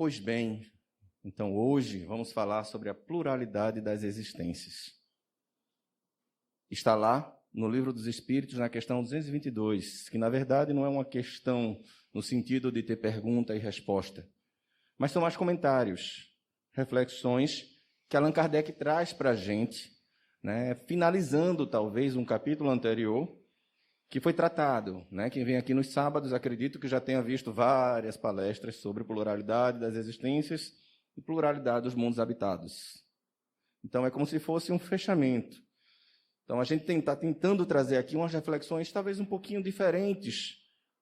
Pois bem, então hoje vamos falar sobre a pluralidade das existências. Está lá no Livro dos Espíritos, na questão 222, que na verdade não é uma questão no sentido de ter pergunta e resposta, mas são mais comentários, reflexões que Allan Kardec traz para a gente, né, finalizando talvez um capítulo anterior que foi tratado. Né? Quem vem aqui nos sábados, acredito que já tenha visto várias palestras sobre pluralidade das existências e pluralidade dos mundos habitados. Então é como se fosse um fechamento. Então a gente está tentando trazer aqui umas reflexões talvez um pouquinho diferentes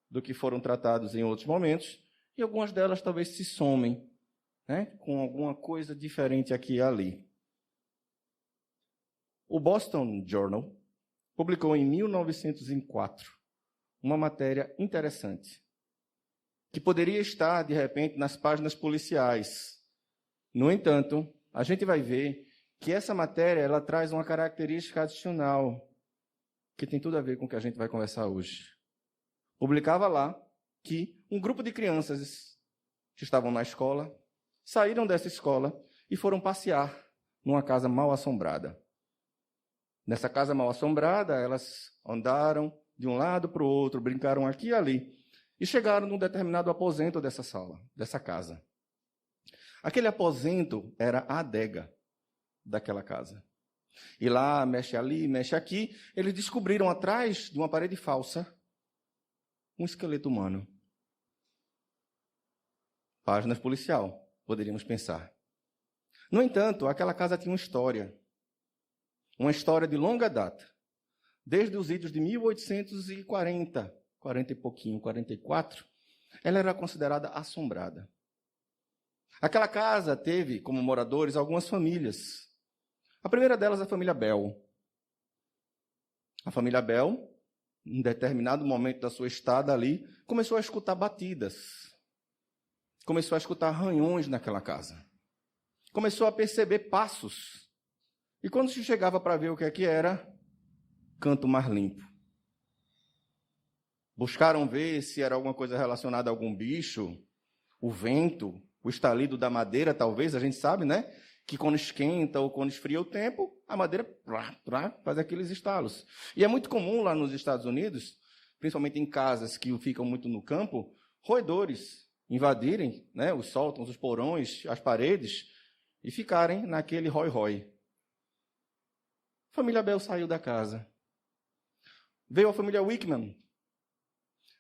do que foram tratados em outros momentos, e algumas delas talvez se somem, né, com alguma coisa diferente aqui e ali. O Boston Journal publicou em 1904 uma matéria interessante, que poderia estar, de repente, nas páginas policiais. No entanto, a gente vai ver que essa matéria ela traz uma característica adicional, que tem tudo a ver com o que a gente vai conversar hoje. Publicava lá que um grupo de crianças que estavam na escola saíram dessa escola e foram passear numa casa mal assombrada. Nessa casa mal assombrada, elas andaram de um lado para o outro, brincaram aqui e ali, e chegaram num determinado aposento dessa sala, dessa casa. Aquele aposento era a adega daquela casa. E lá, mexe ali, mexe aqui, eles descobriram atrás de uma parede falsa um esqueleto humano. Páginas policial, poderíamos pensar. No entanto, aquela casa tinha uma história de longa data. Desde os idos de 1840, 40 e pouquinho, 44, ela era considerada assombrada. Aquela casa teve como moradores algumas famílias. A primeira delas, a família Bell. A família Bell, em determinado momento da sua estada ali, começou a escutar batidas. Começou a escutar arranhões naquela casa. Começou a perceber passos. E quando se chegava para ver o que é que era, canto mais limpo. Buscaram ver se era alguma coisa relacionada a algum bicho, o vento, o estalido da madeira, talvez, a gente sabe, né? Que quando esquenta ou quando esfria o tempo, a madeira faz aqueles estalos. E é muito comum lá nos Estados Unidos, principalmente em casas que ficam muito no campo, roedores invadirem, né, os sótãos, os porões, as paredes, e ficarem naquele rói-rói. A família Bell saiu da casa. Veio a família Wickman.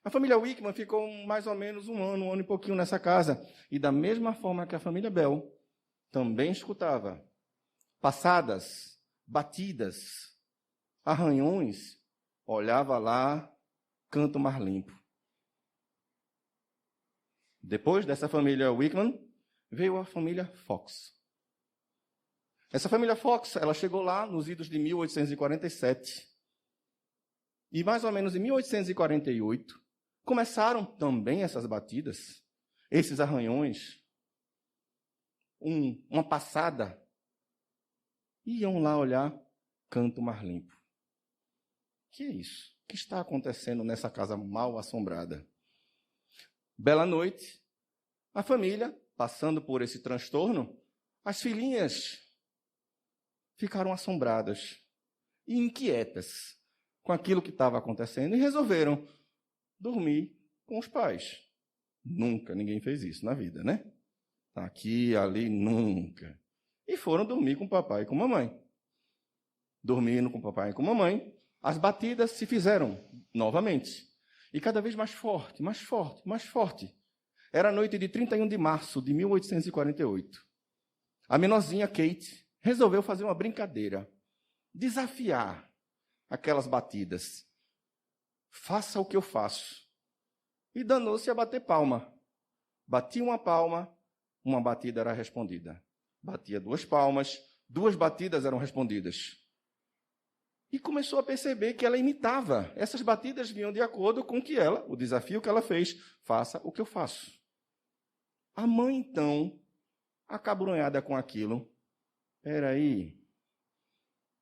A família Wickman ficou mais ou menos um ano e pouquinho nessa casa. E da mesma forma que a família Bell, também escutava passadas, batidas, arranhões, olhava lá, canto mais limpo. Depois dessa família Wickman, veio a família Fox. Essa família Fox, ela chegou lá nos idos de 1847. E mais ou menos em 1848, começaram também essas batidas, esses arranhões, uma passada. Iam lá olhar, canto mais limpo. O que é isso? O que está acontecendo nessa casa mal assombrada? Bela noite, a família, passando por esse transtorno, as filhinhas ficaram assombradas e inquietas com aquilo que estava acontecendo e resolveram dormir com os pais. Nunca ninguém fez isso na vida, né? Aqui, ali, nunca. E foram dormir com o papai e com a mamãe. Dormindo com o papai e com a mamãe, as batidas se fizeram novamente. E cada vez mais forte, mais forte, mais forte. Era a noite de 31 de março de 1848. A menorzinha Kate resolveu fazer uma brincadeira. Desafiar aquelas batidas. Faça o que eu faço. E danou-se a bater palma. Batia uma palma, uma batida era respondida. Batia 2 palmas, 2 batidas eram respondidas. E começou a perceber que ela imitava. Essas batidas vinham de acordo com o desafio que ela fez. Faça o que eu faço. A mãe, então, acabrunhada com aquilo. Espera aí,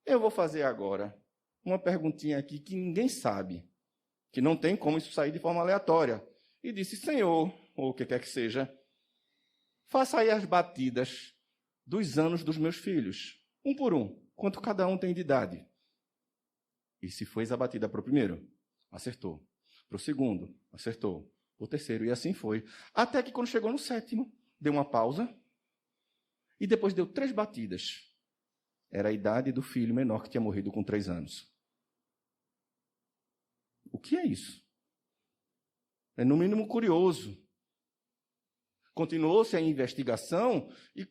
eu vou fazer agora uma perguntinha aqui que ninguém sabe, que não tem como isso sair de forma aleatória. E disse, Senhor, ou o que quer que seja, faça aí as batidas dos anos dos meus filhos, um por um, quanto cada um tem de idade. E se fez a batida para o primeiro, acertou. Para o segundo, acertou. O terceiro, e assim foi. Até que quando chegou no sétimo, deu uma pausa e depois deu 3 batidas. Era a idade do filho menor que tinha morrido com 3 anos. O que é isso? É no mínimo curioso. Continuou-se a investigação e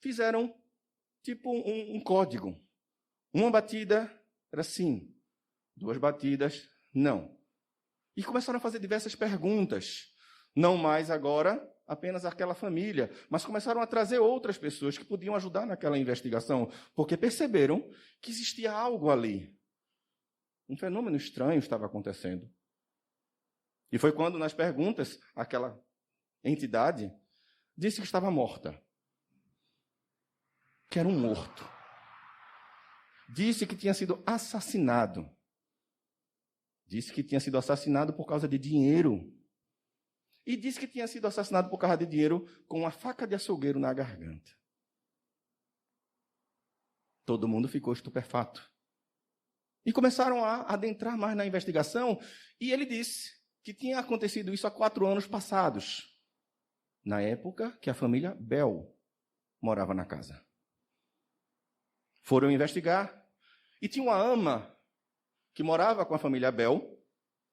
fizeram tipo um código. Uma batida era sim, 2 batidas, não. E começaram a fazer diversas perguntas. Não mais agora apenas aquela família, mas começaram a trazer outras pessoas que podiam ajudar naquela investigação, porque perceberam que existia algo ali. Um fenômeno estranho estava acontecendo. E foi quando, nas perguntas, aquela entidade disse que estava morta. Que era um morto. Disse que tinha sido assassinado. Disse que tinha sido assassinado por causa de dinheiro. E disse que tinha sido assassinado por causa de dinheiro com uma faca de açougueiro na garganta. Todo mundo ficou estupefato. E começaram a adentrar mais na investigação. E ele disse que tinha acontecido isso há 4 anos passados. Na época que a família Bell morava na casa. Foram investigar. E tinha uma ama que morava com a família Bell,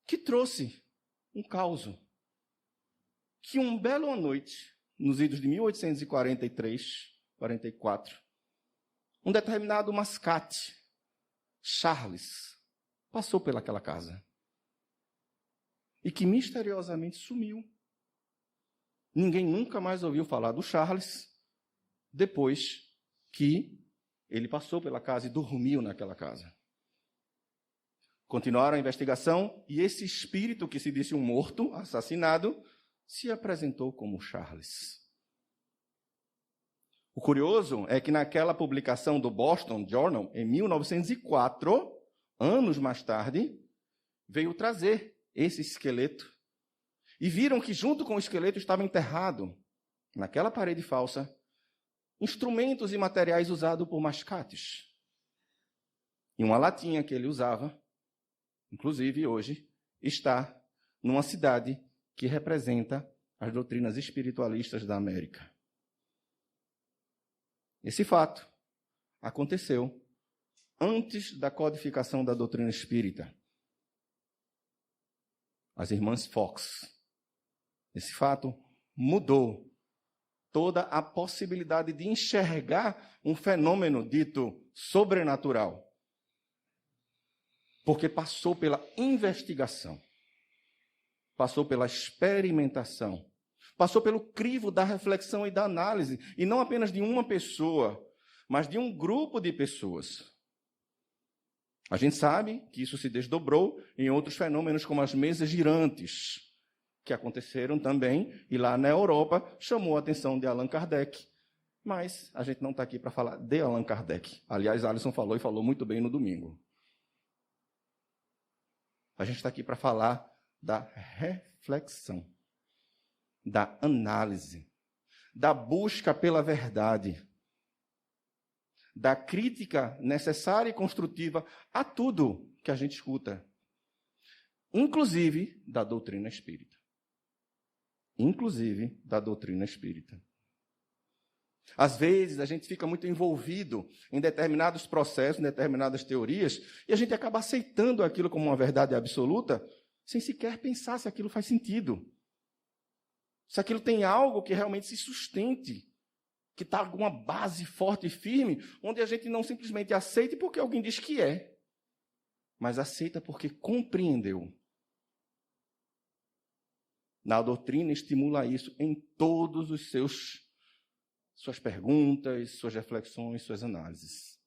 que trouxe um caos. Que uma bela noite, nos idos de 1843, 44, um determinado mascate, Charles, passou pelaquela casa. E que misteriosamente sumiu. Ninguém nunca mais ouviu falar do Charles, depois que ele passou pela casa e dormiu naquela casa. Continuaram a investigação e esse espírito que se disse um morto, assassinado, se apresentou como Charles. O curioso é que naquela publicação do Boston Journal, em 1904, anos mais tarde, veio trazer esse esqueleto. E viram que junto com o esqueleto estava enterrado, naquela parede falsa, instrumentos e materiais usados por mascates. E uma latinha que ele usava, inclusive hoje, está numa cidade que representa as doutrinas espiritualistas da América. Esse fato aconteceu antes da codificação da doutrina espírita. As irmãs Fox. Esse fato mudou toda a possibilidade de enxergar um fenômeno dito sobrenatural. Porque passou pela investigação, passou pela experimentação, passou pelo crivo da reflexão e da análise, e não apenas de uma pessoa, mas de um grupo de pessoas. A gente sabe que isso se desdobrou em outros fenômenos, como as mesas girantes, que aconteceram também, e lá na Europa chamou a atenção de Allan Kardec. Mas a gente não está aqui para falar de Allan Kardec. Aliás, Alisson falou e falou muito bem no domingo. A gente está aqui para falar da reflexão, da análise, da busca pela verdade, da crítica necessária e construtiva a tudo que a gente escuta, inclusive da doutrina espírita. Inclusive da doutrina espírita. Às vezes, a gente fica muito envolvido em determinados processos, em determinadas teorias, e a gente acaba aceitando aquilo como uma verdade absoluta, sem sequer pensar se aquilo faz sentido. Se aquilo tem algo que realmente se sustente, que está alguma base forte e firme, onde a gente não simplesmente aceita porque alguém diz que é, mas aceita porque compreendeu. Na doutrina estimula isso em todos os suas perguntas, suas reflexões, suas análises.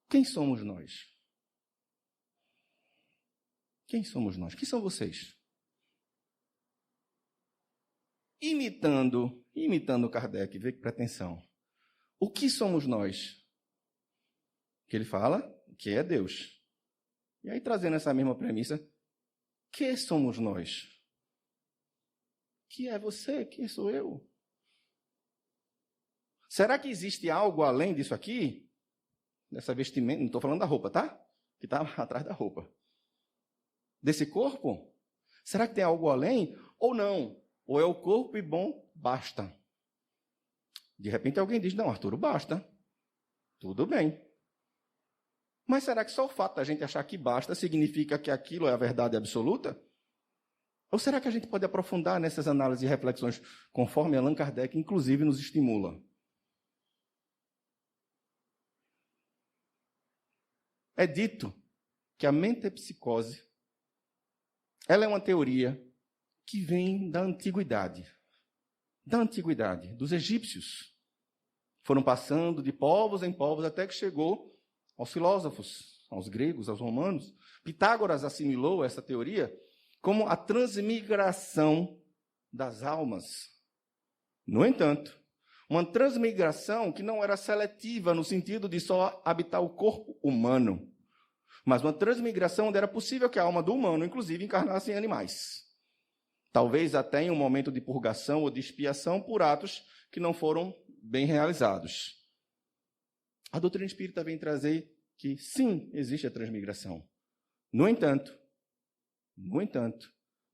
Quem somos nós? Quem somos nós? Quem são vocês? Imitando Kardec, vê que pretensão. O que somos nós? Que ele fala que é Deus. E aí, trazendo essa mesma premissa, que somos nós? Que é você? Quem sou eu? Será que existe algo além disso aqui? Dessa vestimenta, não estou falando da roupa, tá? Que está atrás da roupa. Desse corpo? Será que tem algo além? Ou não? Ou é o corpo e bom, basta. De repente alguém diz, não, Arturo, basta. Tudo bem. Mas será que só o fato da gente achar que basta significa que aquilo é a verdade absoluta? Ou será que a gente pode aprofundar nessas análises e reflexões, conforme Allan Kardec, inclusive, nos estimula? É dito que a mentepsicose, ela é uma teoria que vem da antiguidade. Da antiguidade, dos egípcios. Foram passando de povos em povos até que chegou aos filósofos, aos gregos, aos romanos. Pitágoras assimilou essa teoria como a transmigração das almas. No entanto, uma transmigração que não era seletiva no sentido de só habitar o corpo humano, mas uma transmigração onde era possível que a alma do humano, inclusive, encarnasse em animais. Talvez até em um momento de purgação ou de expiação por atos que não foram bem realizados. A doutrina espírita vem trazer que, sim, existe a transmigração. No entanto,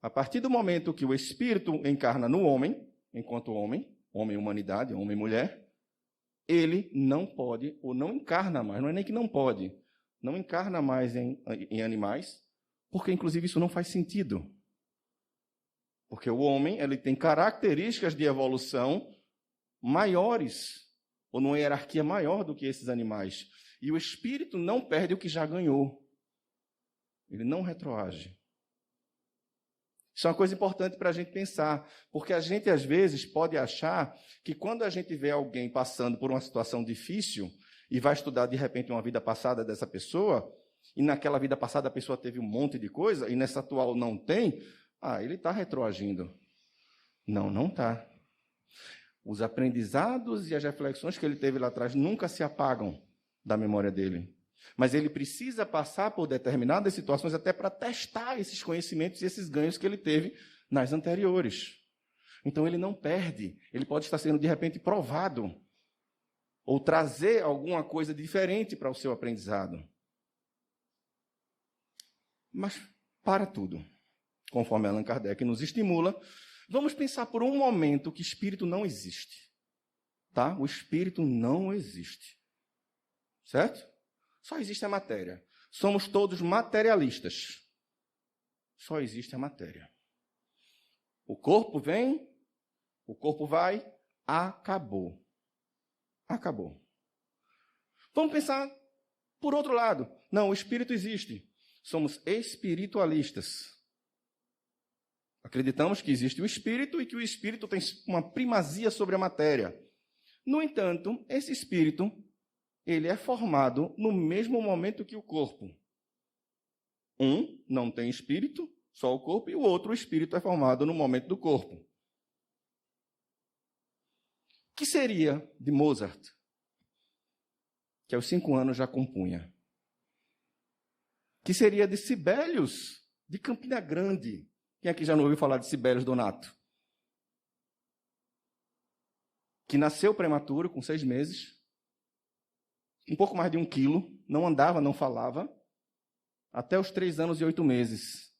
a partir do momento que o espírito encarna no homem, enquanto homem, humanidade, homem e mulher, ele não pode, ou não encarna mais, não é nem que não pode, não encarna mais em animais, porque, inclusive, isso não faz sentido. Porque o homem ele tem características de evolução maiores, ou numa hierarquia maior do que esses animais. E o espírito não perde o que já ganhou. Ele não retroage. Isso é uma coisa importante para a gente pensar, porque a gente, às vezes, pode achar que quando a gente vê alguém passando por uma situação difícil e vai estudar, de repente, uma vida passada dessa pessoa, e naquela vida passada a pessoa teve um monte de coisa, e nessa atual não tem, ele está retroagindo. Não, não está. Os aprendizados e as reflexões que ele teve lá atrás nunca se apagam da memória dele. Mas ele precisa passar por determinadas situações até para testar esses conhecimentos e esses ganhos que ele teve nas anteriores. Então ele não perde. Ele pode estar sendo, de repente, provado. Ou trazer alguma coisa diferente para o seu aprendizado. Mas, para tudo, conforme Allan Kardec nos estimula, vamos pensar por um momento que espírito não existe. Tá? O espírito não existe. Certo? Só existe a matéria. Somos todos materialistas. Só existe a matéria. O corpo vem, o corpo vai, acabou. Acabou. Vamos pensar por outro lado. Não, o espírito existe. Somos espiritualistas. Acreditamos que existe o espírito e que o espírito tem uma primazia sobre a matéria. No entanto, esse espírito, ele é formado no mesmo momento que o corpo. Um não tem espírito, só o corpo, e o outro, o espírito, é formado no momento do corpo. O que seria de Mozart, que aos 5 anos já compunha? O que seria de Sibelius, de Campina Grande? Quem aqui já não ouviu falar de Sibelius Donato? Que nasceu prematuro, com 6 meses, um pouco mais de 1 quilo, não andava, não falava, até os 3 anos e 8 meses.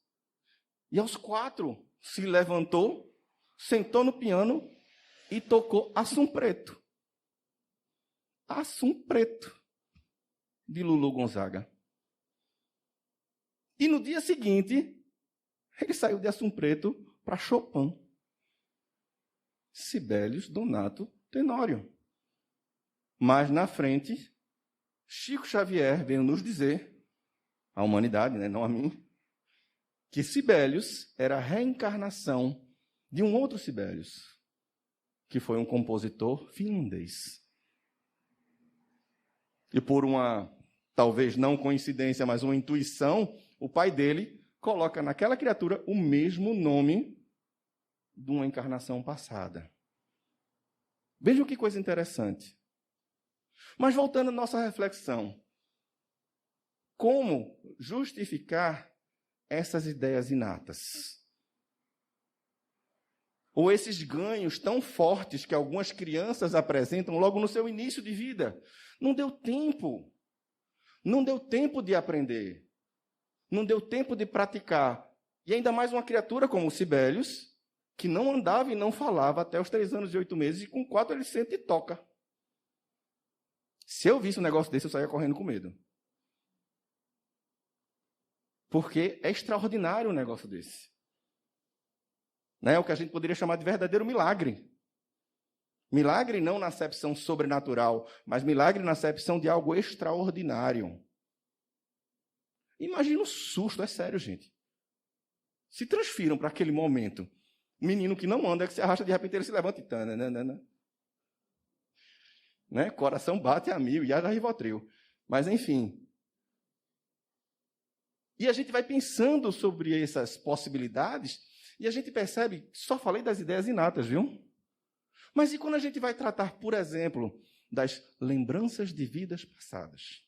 E aos 4, se levantou, sentou no piano e tocou Assum Preto. Assum Preto, de Lulu Gonzaga. E no dia seguinte, ele saiu de Assum Preto para Chopin. Sibelius Donato Tenório. Mas na frente, Chico Xavier veio nos dizer, a humanidade, né, não a mim, que Sibelius era a reencarnação de um outro Sibelius, que foi um compositor finlandês. E por uma, talvez não coincidência, mas uma intuição, o pai dele coloca naquela criatura o mesmo nome de uma encarnação passada. Vejam que coisa interessante. Mas voltando à nossa reflexão, como justificar essas ideias inatas? Ou esses ganhos tão fortes que algumas crianças apresentam logo no seu início de vida. Não deu tempo. Não deu tempo de aprender. Não deu tempo de praticar. E ainda mais uma criatura como o Sibelius, que não andava e não falava até os 3 anos e 8 meses, e com 4 ele sente e toca. Se eu visse um negócio desse, eu saía correndo com medo. Porque é extraordinário um negócio desse. É o que a gente poderia chamar de verdadeiro milagre. Milagre não na acepção sobrenatural, mas milagre na acepção de algo extraordinário. Imagina o susto, é sério, gente. Se transfiram para aquele momento. Um menino que não anda, que se arrasta, de repente ele se levanta e... Né? Coração bate a mil, e haja Rivotril. Mas, enfim. E a gente vai pensando sobre essas possibilidades, e a gente percebe, só falei das ideias inatas, viu? Mas e quando a gente vai tratar, por exemplo, das lembranças de vidas passadas?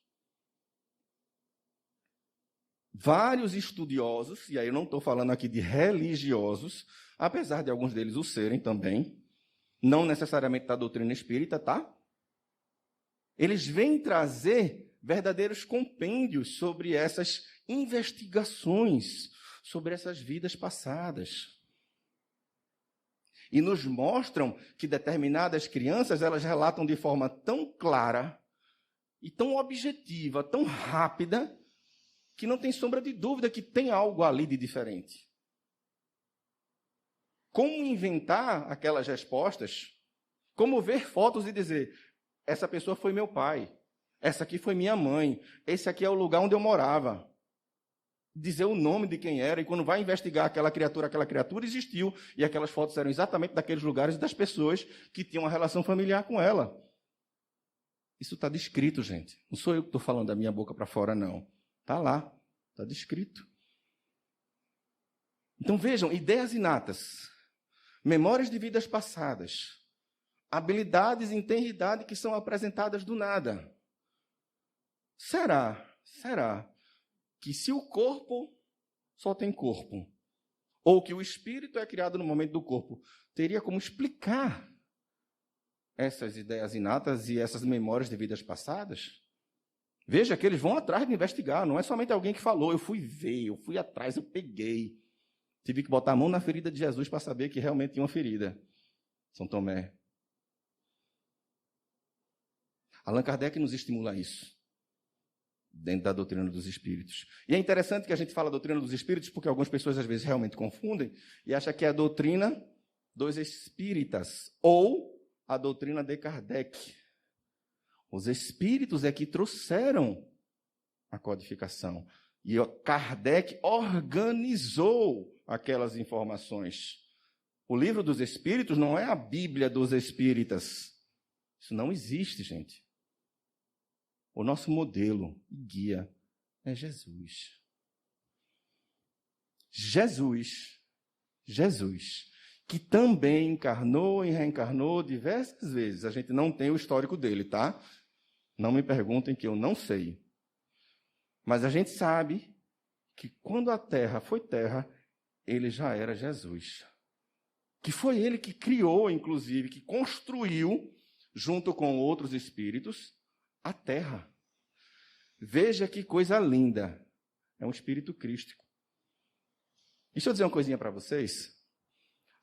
Vários estudiosos, e aí eu não estou falando aqui de religiosos, apesar de alguns deles o serem também, não necessariamente da doutrina espírita, tá? Eles vêm trazer verdadeiros compêndios sobre essas investigações, sobre essas vidas passadas. E nos mostram que determinadas crianças, elas relatam de forma tão clara e tão objetiva, tão rápida, que não tem sombra de dúvida que tem algo ali de diferente. Como inventar aquelas respostas? Como ver fotos e dizer, essa pessoa foi meu pai, essa aqui foi minha mãe, esse aqui é o lugar onde eu morava. Dizer o nome de quem era, e quando vai investigar aquela criatura existiu, e aquelas fotos eram exatamente daqueles lugares e das pessoas que tinham uma relação familiar com ela. Isso está descrito, gente. Não sou eu que estou falando da minha boca para fora, não. Está lá, está descrito. Então vejam, ideias inatas, memórias de vidas passadas, habilidades em tenridade que são apresentadas do nada. Será que se o corpo só tem corpo, ou que o espírito é criado no momento do corpo, teria como explicar essas ideias inatas e essas memórias de vidas passadas? Veja que eles vão atrás de investigar, não é somente alguém que falou, eu fui ver, eu fui atrás, eu peguei. Tive que botar a mão na ferida de Jesus para saber que realmente tinha uma ferida. São Tomé. Allan Kardec nos estimula a isso, dentro da doutrina dos espíritos. E é interessante que a gente fala doutrina dos espíritos, porque algumas pessoas às vezes realmente confundem e acham que é a doutrina dos espíritas, ou a doutrina de Kardec. Os espíritos é que trouxeram a codificação. E Kardec organizou aquelas informações. O livro dos espíritos não é a Bíblia dos espíritas. Isso não existe, gente. O nosso modelo e guia é Jesus. Jesus, que também encarnou e reencarnou diversas vezes. A gente não tem o histórico dele, tá? Não me perguntem que eu não sei. Mas a gente sabe que quando a terra foi terra, ele já era Jesus. Que foi ele que criou, inclusive, que construiu, junto com outros espíritos, a terra. Veja que coisa linda. É um espírito crístico. Deixa eu dizer uma coisinha para vocês.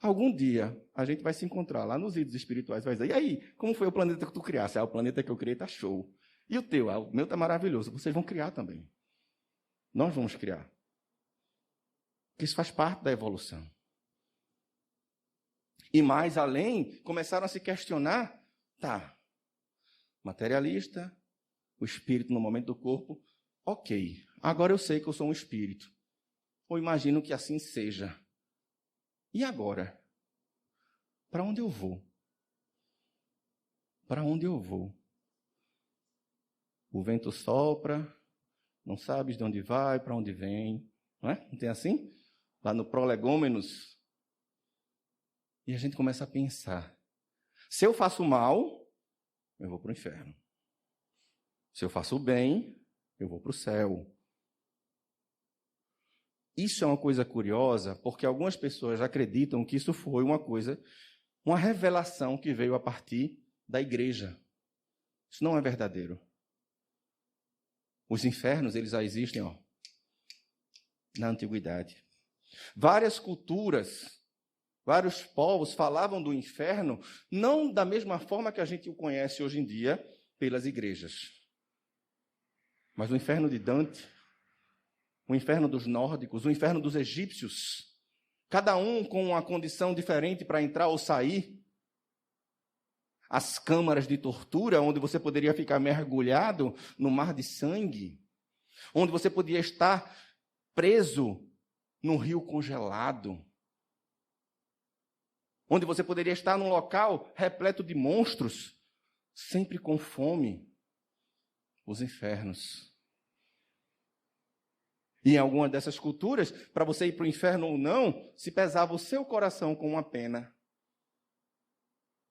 Algum dia a gente vai se encontrar lá nos idos espirituais, vai dizer, e aí, como foi o planeta que tu criaste? O planeta que eu criei está show. E o teu? O meu está maravilhoso. Vocês vão criar também. Nós vamos criar. Porque isso faz parte da evolução. E mais além, começaram a se questionar, materialista, o espírito no momento do corpo, ok, agora eu sei que eu sou um espírito. Ou imagino que assim seja. E agora? Para onde eu vou? Para onde eu vou? O vento sopra, não sabes de onde vai, para onde vem. Não é? Não tem assim? Lá no Prolegômenos. E a gente começa a pensar. Se eu faço mal, eu vou para o inferno. Se eu faço o bem, eu vou para o céu. Isso é uma coisa curiosa, porque algumas pessoas acreditam que isso foi uma revelação que veio a partir da igreja. Isso não é verdadeiro. Os infernos, eles já existem, na antiguidade. Várias culturas, vários povos falavam do inferno, não da mesma forma que a gente o conhece hoje em dia pelas igrejas. Mas o inferno de Dante, o inferno dos nórdicos, o inferno dos egípcios, cada um com uma condição diferente para entrar ou sair. As câmaras de tortura, onde você poderia ficar mergulhado no mar de sangue, onde você podia estar preso num rio congelado, onde você poderia estar num local repleto de monstros, sempre com fome. Os infernos. E em alguma dessas culturas, para você ir para o inferno ou não, se pesava o seu coração com uma pena.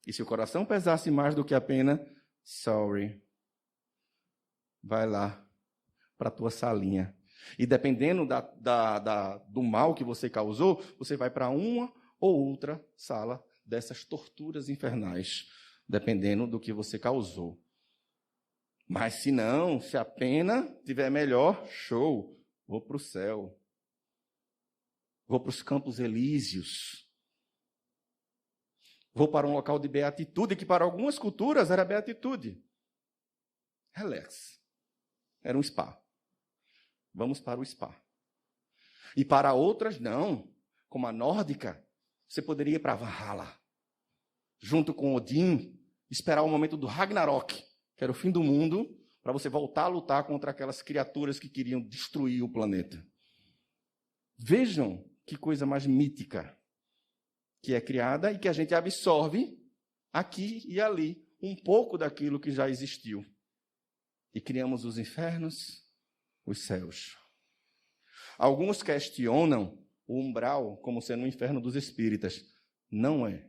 E se o coração pesasse mais do que a pena, sorry. Vai lá para a tua salinha. E dependendo do mal que você causou, você vai para uma ou outra sala dessas torturas infernais, dependendo do que você causou. Mas se não, se a pena tiver melhor, show. Vou para o céu. Vou para os campos elíseos. Vou para um local de beatitude, que para algumas culturas era beatitude. Relax. Era um spa. Vamos para o spa. E para outras, não. Como a nórdica, você poderia ir para Valhalla. Junto com Odin, esperar o momento do Ragnarok, que era o fim do mundo, para você voltar a lutar contra aquelas criaturas que queriam destruir o planeta. Vejam que coisa mais mítica que é criada e que a gente absorve aqui e ali um pouco daquilo que já existiu. E criamos os infernos, os céus. Alguns questionam o umbral como sendo o inferno dos espíritas. Não é.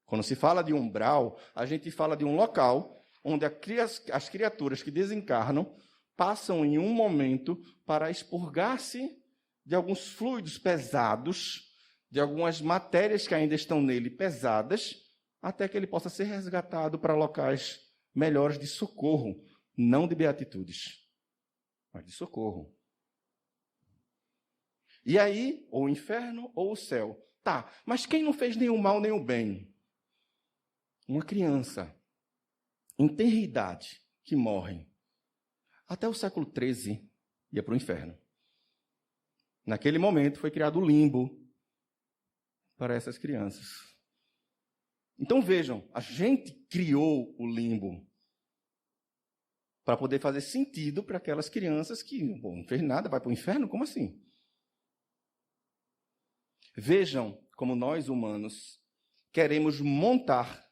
Quando se fala de umbral, a gente fala de um local onde as criaturas que desencarnam passam em um momento para expurgar-se de alguns fluidos pesados, de algumas matérias que ainda estão nele pesadas, até que ele possa ser resgatado para locais melhores de socorro, não de beatitudes, mas de socorro. E aí, ou o inferno ou o céu. Tá, mas quem não fez nenhum mal nem o bem? Uma criança em tenra idade que morre. Até o século XIII ia para o inferno. Naquele momento foi criado o limbo para essas crianças. Então vejam, a gente criou o limbo para poder fazer sentido para aquelas crianças que não fez nada, vai para o inferno? Como assim? Vejam como nós humanos queremos montar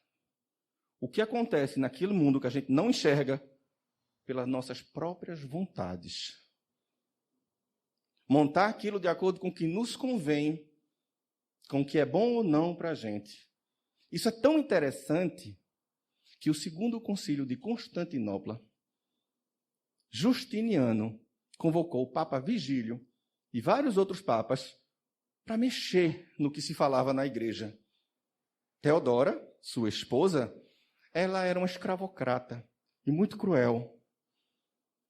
o que acontece naquele mundo que a gente não enxerga pelas nossas próprias vontades. Montar aquilo de acordo com o que nos convém, com o que é bom ou não para a gente. Isso é tão interessante que o segundo concílio de Constantinopla, Justiniano convocou o Papa Vigílio e vários outros papas para mexer no que se falava na igreja. Teodora, sua esposa, ela era uma escravocrata e muito cruel.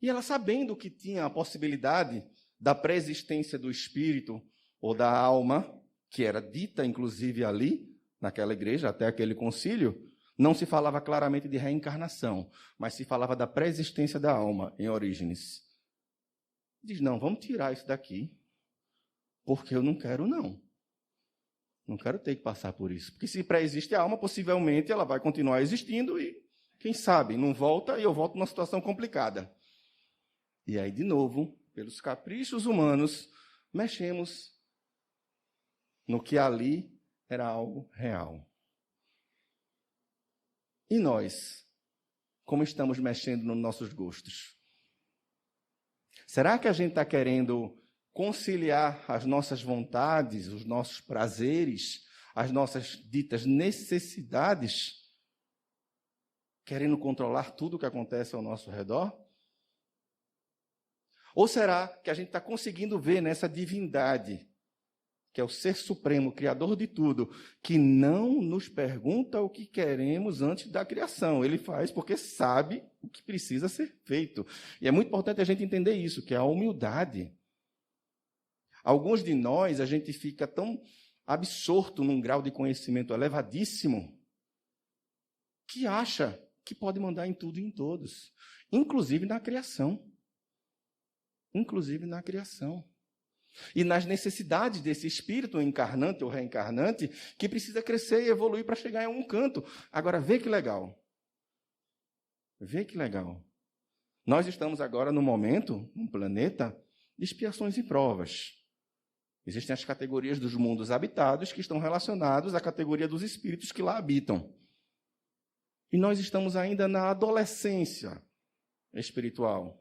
E ela, sabendo que tinha a possibilidade da pré-existência do espírito ou da alma, que era dita inclusive ali, naquela igreja, até aquele concílio, não se falava claramente de reencarnação, mas se falava da pré-existência da alma em Orígenes. Diz, não, vamos tirar isso daqui, porque eu não quero, não. Não quero ter que passar por isso. Porque se pré-existe a alma, possivelmente ela vai continuar existindo e, quem sabe, não volta e eu volto numa situação complicada. E aí, de novo, pelos caprichos humanos, mexemos no que ali era algo real. E nós, como estamos mexendo nos nossos gostos? Será que a gente está querendo conciliar as nossas vontades, os nossos prazeres, as nossas ditas necessidades, querendo controlar tudo o que acontece ao nosso redor? Ou será que a gente está conseguindo ver nessa divindade, que é o Ser Supremo, Criador de tudo, que não nos pergunta o que queremos antes da criação. Ele faz porque sabe o que precisa ser feito. E é muito importante a gente entender isso, que é a humildade. Alguns de nós, a gente fica tão absorto num grau de conhecimento elevadíssimo, que acha que pode mandar em tudo e em todos, inclusive na criação. Inclusive na criação. E nas necessidades desse espírito encarnante ou reencarnante, que precisa crescer e evoluir para chegar em algum canto. Agora, vê que legal. Vê que legal. Nós estamos agora no momento, num planeta, de expiações e provas. Existem as categorias dos mundos habitados que estão relacionados à categoria dos espíritos que lá habitam. E nós estamos ainda na adolescência espiritual.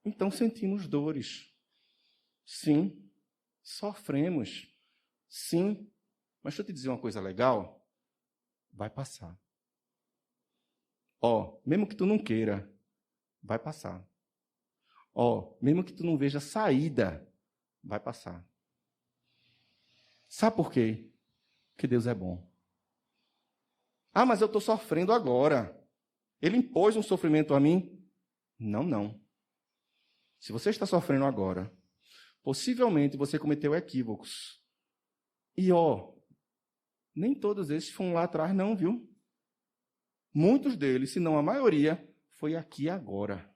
Então sentimos dores. Sim, sofremos. Sim, mas deixa eu te dizer uma coisa legal. Vai passar. Mesmo que tu não queira, vai passar. Mesmo que tu não veja saída, vai passar. Sabe por quê? Porque Deus é bom. Mas eu estou sofrendo agora. Ele impôs um sofrimento a mim? Não. Se você está sofrendo agora, possivelmente você cometeu equívocos. E, nem todos esses foram lá atrás, não, viu? Muitos deles, se não a maioria, foi aqui agora.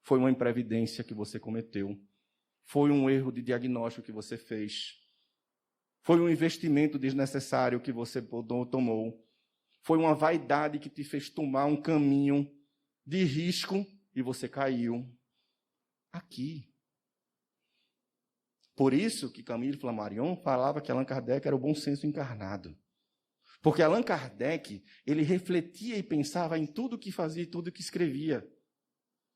Foi uma imprevidência que você cometeu. Foi um erro de diagnóstico que você fez. Foi um investimento desnecessário que você tomou. Foi uma vaidade que te fez tomar um caminho de risco e você caiu. Aqui. Por isso que Camille Flammarion falava que Allan Kardec era o bom senso encarnado. Porque Allan Kardec, ele refletia e pensava em tudo que fazia e tudo que escrevia,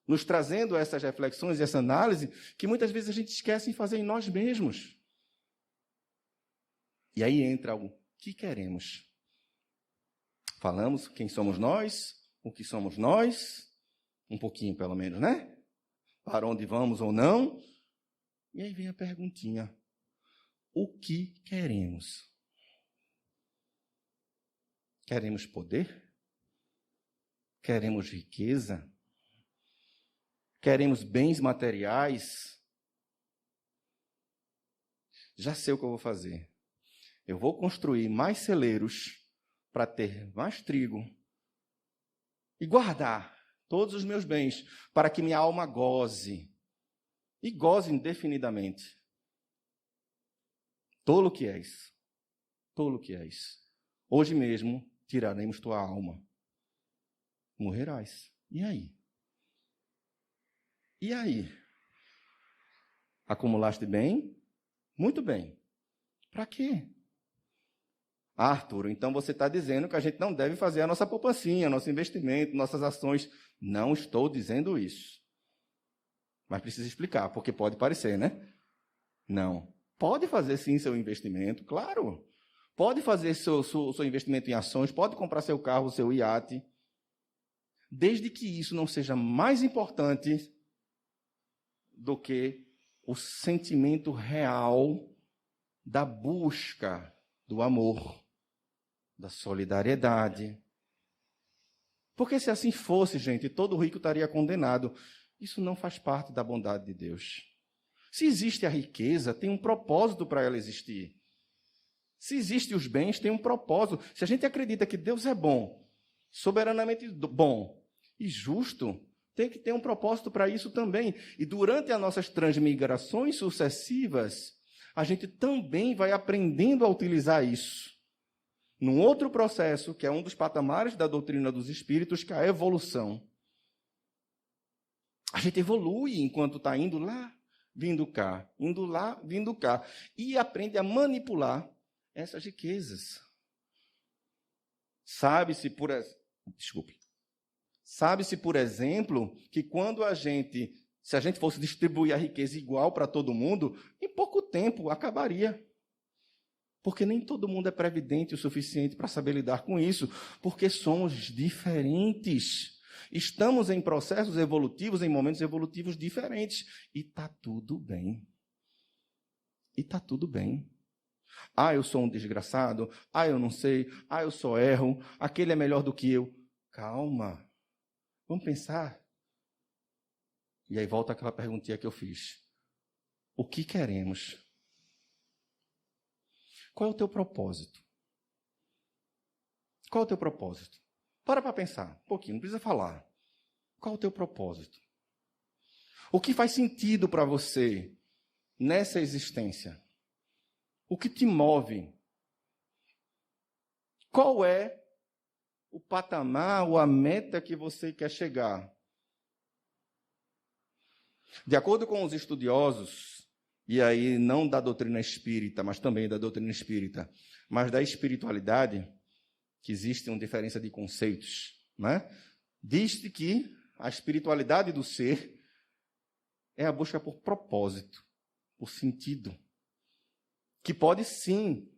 nos trazendo essas reflexões e essa análise que muitas vezes a gente esquece de fazer em nós mesmos. E aí entra o que queremos. Falamos quem somos nós, o que somos nós, um pouquinho pelo menos, né? Para onde vamos ou não. E aí vem a perguntinha. O que queremos? Queremos poder? Queremos riqueza? Queremos bens materiais? Já sei o que eu vou fazer. Eu vou construir mais celeiros para ter mais trigo e guardar todos os meus bens para que minha alma goze. E goze indefinidamente. Tolo que és. Tolo que és. Hoje mesmo tiraremos tua alma. Morrerás. E aí? E aí? Acumulaste bem? Muito bem. Para quê? Arthur, então você está dizendo que a gente não deve fazer a nossa poupancinha, nosso investimento, nossas ações. Não estou dizendo isso. Mas precisa explicar, porque pode parecer, né? Não. Pode fazer sim seu investimento, claro. Pode fazer seu investimento em ações, pode comprar seu carro, seu iate. Desde que isso não seja mais importante do que o sentimento real da busca do amor, da solidariedade. Porque se assim fosse, gente, todo rico estaria condenado. Isso não faz parte da bondade de Deus. Se existe a riqueza, tem um propósito para ela existir. Se existem os bens, tem um propósito. Se a gente acredita que Deus é bom, soberanamente bom e justo, tem que ter um propósito para isso também. E durante as nossas transmigrações sucessivas, a gente também vai aprendendo a utilizar isso. Num outro processo, que é um dos patamares da doutrina dos espíritos, que é a evolução. A gente evolui enquanto está indo lá, vindo cá, indo lá, vindo cá. E aprende a manipular essas riquezas. Sabe-se, por exemplo, que quando se a gente fosse distribuir a riqueza igual para todo mundo, em pouco tempo acabaria. Porque nem todo mundo é previdente o suficiente para saber lidar com isso, porque somos diferentes. Estamos em processos evolutivos, em momentos evolutivos diferentes. E está tudo bem. E está tudo bem. Ah, eu sou um desgraçado. Ah, eu não sei. Ah, eu só erro. Aquele é melhor do que eu. Calma. Vamos pensar. E aí volta aquela perguntinha que eu fiz. O que queremos? Qual é o teu propósito? Qual é o teu propósito? Para pensar um pouquinho, não precisa falar. Qual é o teu propósito? O que faz sentido para você nessa existência? O que te move? Qual é o patamar ou a meta que você quer chegar? De acordo com os estudiosos, e aí não da doutrina espírita, mas também da doutrina espírita, mas da espiritualidade, que existe uma diferença de conceitos, né? Diz-se que a espiritualidade do ser é a busca por propósito, por sentido, que pode sim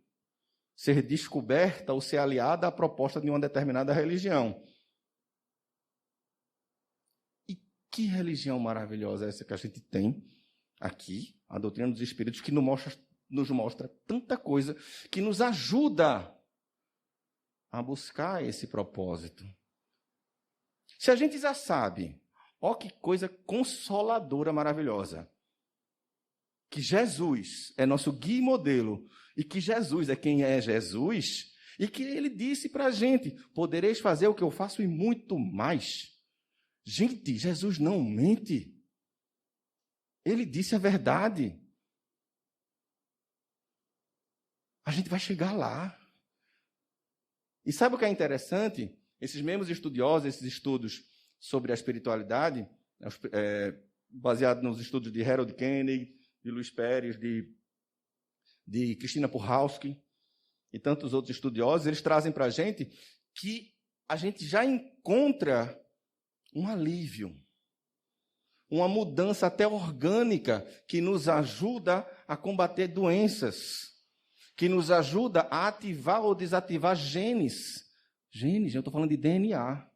ser descoberta ou ser aliada à proposta de uma determinada religião. E que religião maravilhosa é essa que a gente tem aqui, a doutrina dos espíritos, que nos mostra tanta coisa, que nos ajuda a buscar esse propósito. Se a gente já sabe, ó que coisa consoladora, maravilhosa, que Jesus é nosso guia e modelo, e que Jesus é quem é Jesus, e que ele disse para a gente, podereis fazer o que eu faço e muito mais. Gente, Jesus não mente. Ele disse a verdade. A gente vai chegar lá. E sabe o que é interessante? Esses mesmos estudiosos, esses estudos sobre a espiritualidade, baseado nos estudos de Harold Koenig, de Luiz Pérez, de Cristina Puhalski e tantos outros estudiosos, eles trazem para a gente que a gente já encontra um alívio, uma mudança até orgânica que nos ajuda a combater doenças, que nos ajuda a ativar ou desativar genes. Genes, eu estou falando de DNA.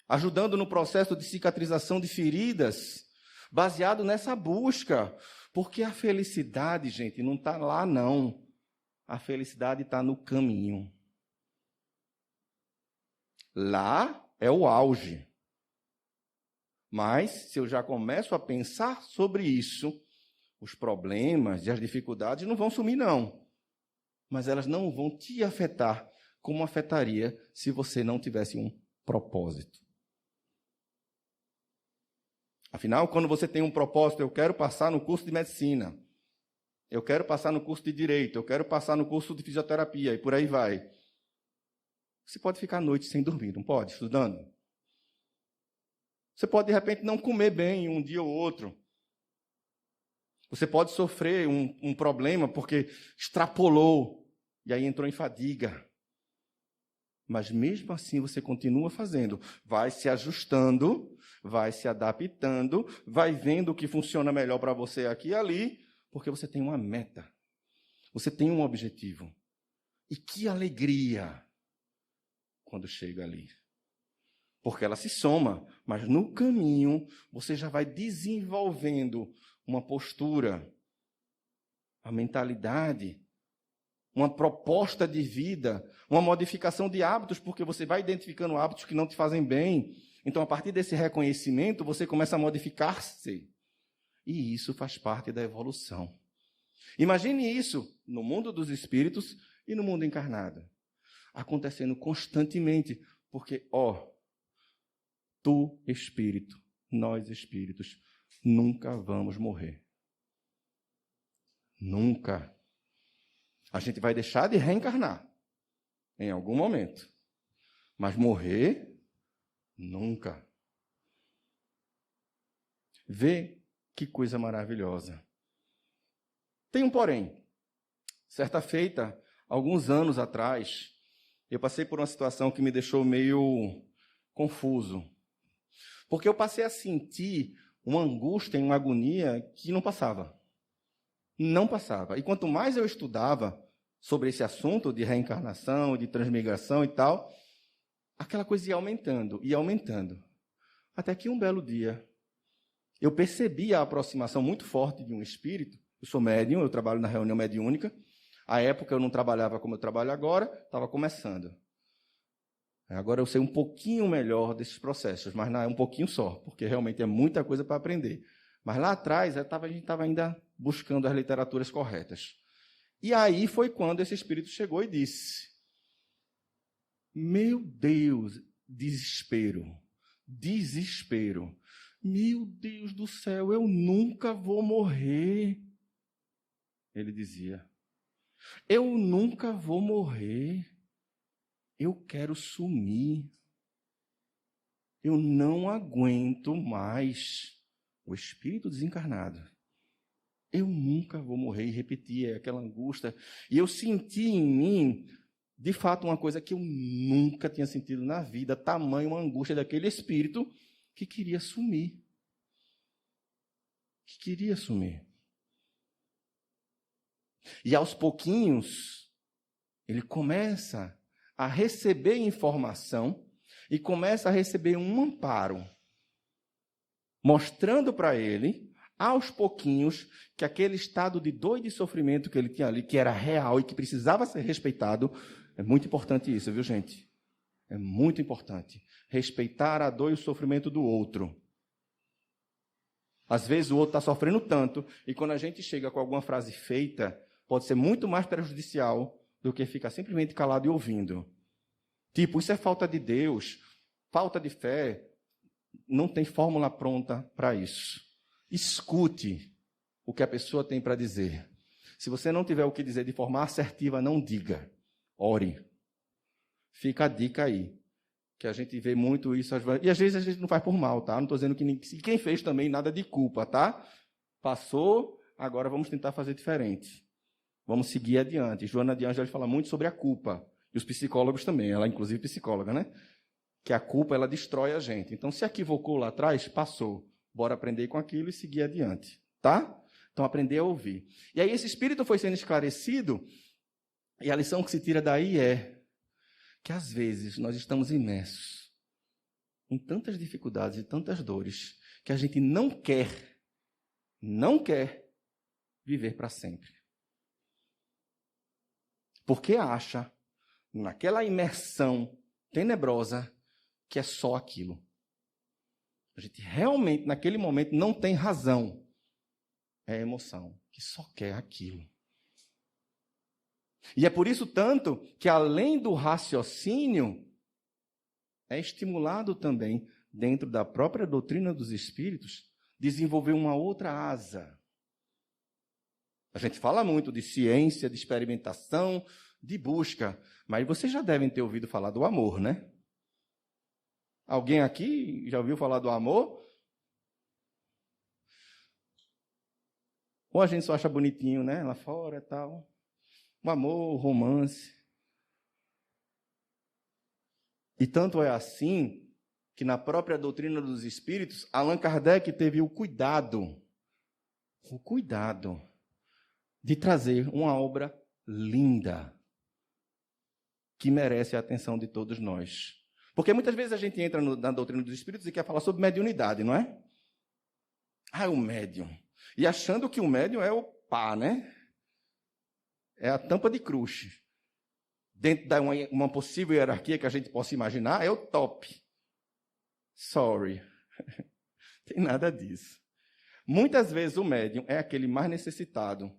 Ajudando no processo de cicatrização de feridas, baseado nessa busca. Porque a felicidade, gente, não está lá, não. A felicidade está no caminho. Lá é o auge. Mas, se eu já começo a pensar sobre isso, os problemas e as dificuldades não vão sumir, não. Mas elas não vão te afetar como afetaria se você não tivesse um propósito. Afinal, quando você tem um propósito, eu quero passar no curso de medicina, eu quero passar no curso de direito, eu quero passar no curso de fisioterapia, e por aí vai. Você pode ficar a noite sem dormir, não pode? Estudando. Você pode, de repente, não comer bem um dia ou outro. Você pode sofrer um problema porque extrapolou e aí entrou em fadiga. Mas mesmo assim você continua fazendo. Vai se ajustando, vai se adaptando, vai vendo o que funciona melhor para você aqui e ali, porque você tem uma meta. Você tem um objetivo. E que alegria quando chega ali. Porque ela se soma, mas no caminho você já vai desenvolvendo uma postura, a mentalidade, uma proposta de vida, uma modificação de hábitos, porque você vai identificando hábitos que não te fazem bem. Então, a partir desse reconhecimento, você começa a modificar-se. E isso faz parte da evolução. Imagine isso no mundo dos espíritos e no mundo encarnado, acontecendo constantemente, porque, tu, espírito, nós, espíritos, nunca vamos morrer. Nunca. A gente vai deixar de reencarnar em algum momento. Mas morrer, nunca. Vê que coisa maravilhosa. Tem um porém. Certa feita, alguns anos atrás, eu passei por uma situação que me deixou meio confuso. Porque eu passei a sentir uma angústia e uma agonia que não passava. Não passava. E quanto mais eu estudava sobre esse assunto de reencarnação, de transmigração e tal, aquela coisa ia aumentando, e aumentando. Até que um belo dia, eu percebi a aproximação muito forte de um espírito. Eu sou médium, eu trabalho na reunião mediúnica. À época eu não trabalhava como eu trabalho agora, estava começando. Agora eu sei um pouquinho melhor desses processos, mas não é um pouquinho só, porque realmente é muita coisa para aprender. Mas lá atrás a gente estava ainda buscando as literaturas corretas. E aí foi quando esse espírito chegou e disse: meu Deus, desespero, desespero. Meu Deus do céu, eu nunca vou morrer. Ele dizia: eu nunca vou morrer. Eu quero sumir. Eu não aguento mais. O espírito desencarnado. Eu nunca vou morrer. E repetia aquela angústia. E eu senti em mim, de fato, uma coisa que eu nunca tinha sentido na vida. Tamanho uma angústia daquele espírito que queria sumir. Que queria sumir. E aos pouquinhos, ele começa a receber informação e começa a receber um amparo, mostrando para ele, aos pouquinhos, que aquele estado de dor e de sofrimento que ele tinha ali, que era real e que precisava ser respeitado, é muito importante isso, viu, gente? É muito importante. Respeitar a dor e o sofrimento do outro. Às vezes o outro está sofrendo tanto, e quando a gente chega com alguma frase feita, pode ser muito mais prejudicial do que ficar simplesmente calado e ouvindo. Tipo, isso é falta de Deus, falta de fé. Não tem fórmula pronta para isso. Escute o que a pessoa tem para dizer. Se você não tiver o que dizer de forma assertiva, não diga. Ore. Fica a dica aí. Que a gente vê muito isso. E às vezes a gente não faz por mal, tá? Não estou dizendo que quem fez também nada de culpa, tá? Passou, agora vamos tentar fazer diferente. Vamos seguir adiante. Joana de Ângeles fala muito sobre a culpa. E os psicólogos também. Ela, inclusive, psicóloga, né? Que a culpa, ela destrói a gente. Então, se equivocou lá atrás, passou. Bora aprender com aquilo e seguir adiante. Tá? Então, aprender a ouvir. E aí, esse espírito foi sendo esclarecido. E a lição que se tira daí é que, às vezes, nós estamos imersos em tantas dificuldades e tantas dores que a gente não quer viver para sempre. Porque acha, naquela imersão tenebrosa, que é só aquilo. A gente realmente, naquele momento, não tem razão. É emoção, que só quer aquilo. E é por isso tanto que, além do raciocínio, é estimulado também, dentro da própria doutrina dos espíritos, desenvolver uma outra asa. A gente fala muito de ciência, de experimentação, de busca, mas vocês já devem ter ouvido falar do amor, né? Alguém aqui já ouviu falar do amor? Ou a gente só acha bonitinho, né? Lá fora e tal. O amor, o romance. E tanto é assim que na própria doutrina dos espíritos, Allan Kardec teve o cuidado de trazer uma obra linda, que merece a atenção de todos nós. Porque muitas vezes a gente entra na doutrina dos espíritos e quer falar sobre mediunidade, não é? Ah, o médium. E achando que o médium é o pá, né? É a tampa de crush. Dentro de uma possível hierarquia que a gente possa imaginar, é o top. Sorry. Tem nada disso. Muitas vezes o médium é aquele mais necessitado.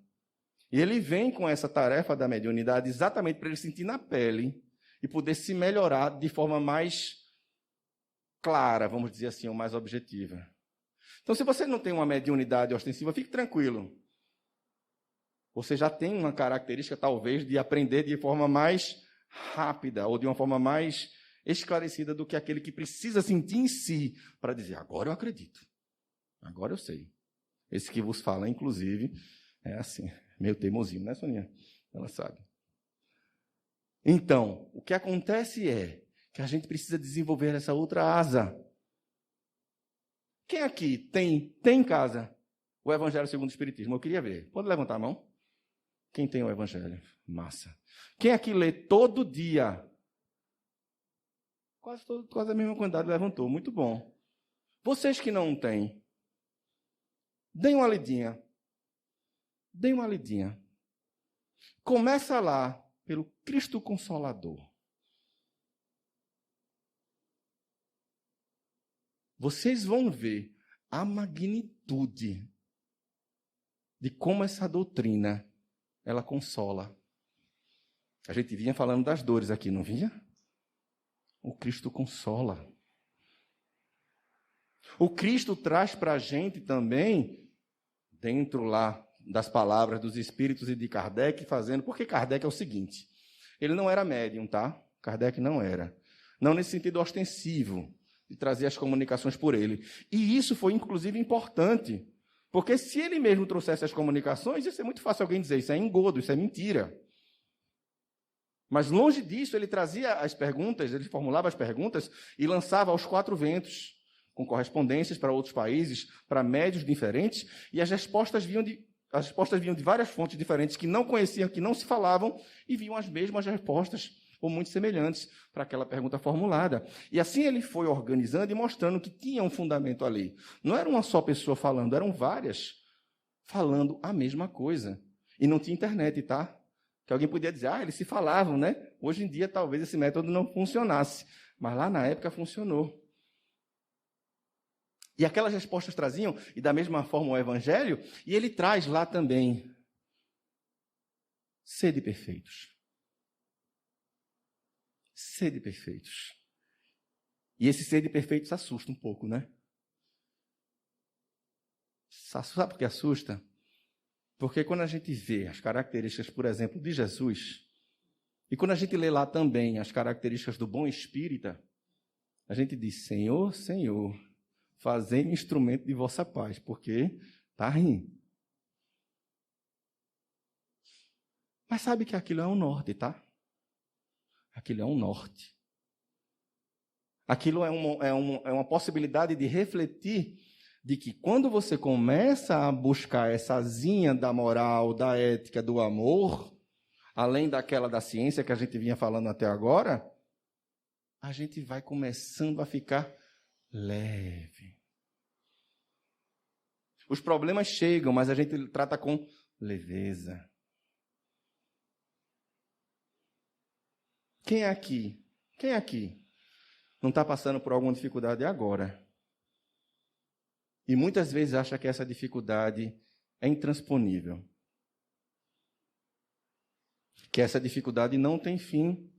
E ele vem com essa tarefa da mediunidade exatamente para ele sentir na pele e poder se melhorar de forma mais clara, vamos dizer assim, ou mais objetiva. Então, se você não tem uma mediunidade ostensiva, fique tranquilo. Você já tem uma característica, talvez, de aprender de forma mais rápida ou de uma forma mais esclarecida do que aquele que precisa sentir em si para dizer, agora eu acredito, agora eu sei. Esse que vos fala, inclusive, é assim, meio teimosinho, né, Soninha? Ela sabe. Então, o que acontece é que a gente precisa desenvolver essa outra asa. Quem aqui tem em casa o Evangelho segundo o Espiritismo? Eu queria ver. Pode levantar a mão? Quem tem o Evangelho? Massa. Quem aqui lê todo dia Quase a mesma quantidade levantou. Muito bom. Vocês que não têm, deem uma lidinha. Deem uma lidinha. Começa lá pelo Cristo Consolador. Vocês vão ver a magnitude de como essa doutrina, ela consola. A gente vinha falando das dores aqui, não vinha? O Cristo consola. O Cristo traz para a gente também, dentro lá das palavras dos Espíritos e de Kardec, fazendo... Porque Kardec é o seguinte, ele não era médium, tá? Kardec não era. Não nesse sentido ostensivo, de trazer as comunicações por ele. E isso foi, inclusive, importante. Porque se ele mesmo trouxesse as comunicações, ia ser muito fácil alguém dizer, isso é engodo, isso é mentira. Mas longe disso, ele trazia as perguntas, ele formulava as perguntas e lançava aos quatro ventos, com correspondências para outros países, para médios diferentes, e as respostas vinham de várias fontes diferentes que não conheciam, que não se falavam, e vinham as mesmas respostas, ou muito semelhantes, para aquela pergunta formulada. E assim ele foi organizando e mostrando que tinha um fundamento ali. Não era uma só pessoa falando, eram várias falando a mesma coisa. E não tinha internet, tá? Que alguém podia dizer, eles se falavam, né? Hoje em dia, talvez esse método não funcionasse. Mas lá na época funcionou. E aquelas respostas traziam, e da mesma forma o Evangelho, e ele traz lá também, sede perfeitos. Sede perfeitos. E esse sede perfeitos assusta um pouco, né? Sabe por que assusta? Porque quando a gente vê as características, por exemplo, de Jesus, e quando a gente lê lá também as características do bom espírita, a gente diz, Senhor, Senhor, fazei-me instrumento de vossa paz, porque está rindo. Mas sabe que aquilo é um norte, tá? Aquilo é um norte. Aquilo é uma possibilidade de refletir de que quando você começa a buscar essa asinha da moral, da ética, do amor, além daquela da ciência que a gente vinha falando até agora, a gente vai começando a ficar leve. Os problemas chegam, mas a gente trata com leveza. Quem aqui não está passando por alguma dificuldade agora? E muitas vezes acha que essa dificuldade é intransponível. Que essa dificuldade não tem fim.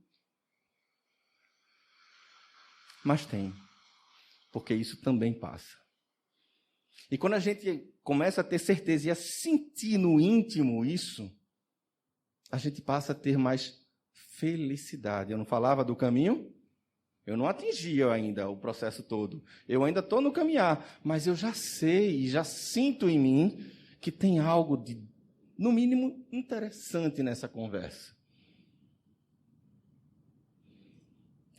Mas tem. Porque isso também passa. E quando a gente começa a ter certeza e a sentir no íntimo isso, a gente passa a ter mais felicidade. Eu não falava do caminho? Eu não atingi ainda o processo todo. Eu ainda estou no caminhar, mas eu já sei e já sinto em mim que tem algo de, no mínimo, interessante nessa conversa.